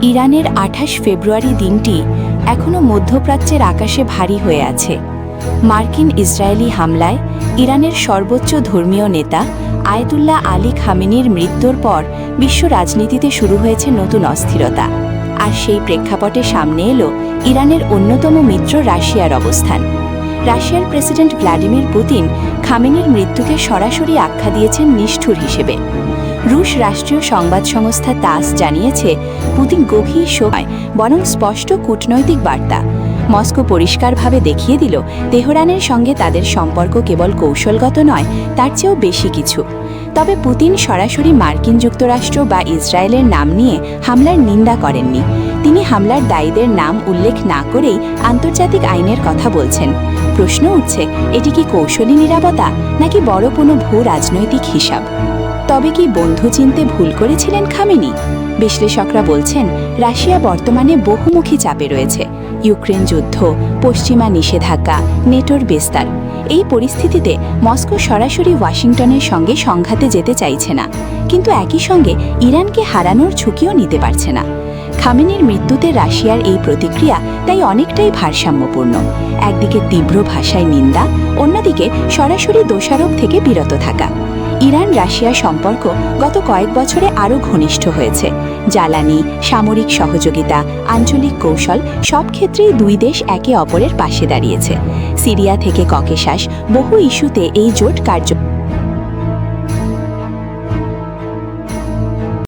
ইরানের ২৮ ফেব্রুয়ারি দিনটি এখনও মধ্যপ্রাচ্যের আকাশে ভারী হয়ে আছে। মার্কিন ইসরায়েলি হামলায় ইরানের সর্বোচ্চ ধর্মীয় নেতা আয়াতুল্লাহ আলী খামেনির মৃত্যুর পর বিশ্ব রাজনীতিতে শুরু হয়েছে নতুন অস্থিরতা। আর সেই প্রেক্ষাপটে সামনে এলো ইরানের অন্যতম মিত্র রাশিয়ার অবস্থান। রাশিয়ার প্রেসিডেন্ট ভ্লাদিমির পুতিন খামেনির মৃত্যুকে সরাসরি আখ্যা দিয়েছেন নিষ্ঠুর হিসেবে। রুশ রাষ্ট্রীয় সংবাদ সংস্থা তাস জানিয়েছে, পুতিন গভীর সময় বরং স্পষ্ট কূটনৈতিক বার্তা। মস্কো পরিষ্কারভাবে দেখিয়ে দিল তেহরানের সঙ্গে তাদের সম্পর্ক কেবল কৌশলগত নয়, তার চেয়েও বেশি কিছু। তবে পুতিন সরাসরি মার্কিন যুক্তরাষ্ট্র বা ইসরায়েলের নাম নিয়ে হামলার নিন্দা করেননি। তিনি হামলার দায়ীদের নাম উল্লেখ না করেই আন্তর্জাতিক আইনের কথা বলছেন। প্রশ্ন উঠছে, এটি কি কৌশলী নিরাপত্তা নাকি বড় কোনো ভূ রাজনৈতিক হিসাব? তবে কি বন্ধু চিনতে ভুল করেছিলেন খামেনি? বিশ্লেষকরা বলছেন, রাশিয়া বর্তমানে বহুমুখী চাপে রয়েছে। ইউক্রেন যুদ্ধ, পশ্চিমা নিষেধাজ্ঞা, নেটোর বিস্তার। এই পরিস্থিতিতে মস্কো সরাসরি ওয়াশিংটনের সঙ্গে সংঘাতে যেতে চাইছে না, কিন্তু একই সঙ্গে ইরানকে হারানোর ঝুঁকিও নিতে পারছে না। খামেনির মৃত্যুতে রাশিয়ার এই প্রতিক্রিয়া তাই অনেকটাই ভারসাম্যপূর্ণ। একদিকে তীব্র ভাষায় নিন্দা, অন্যদিকে সরাসরি দোষারোপ থেকে বিরত থাকা। ইরান রাশিয়া সম্পর্ক গত কয়েক বছরে আরও ঘনিষ্ঠ হয়েছে। জ্বালানি, সামরিক সহযোগিতা, আঞ্চলিক কৌশল সব ক্ষেত্রেই দুই দেশ একে অপরের পাশে দাঁড়িয়েছে। সিরিয়া থেকে ককেশাস, বহু ইস্যুতে এই জোট কার্য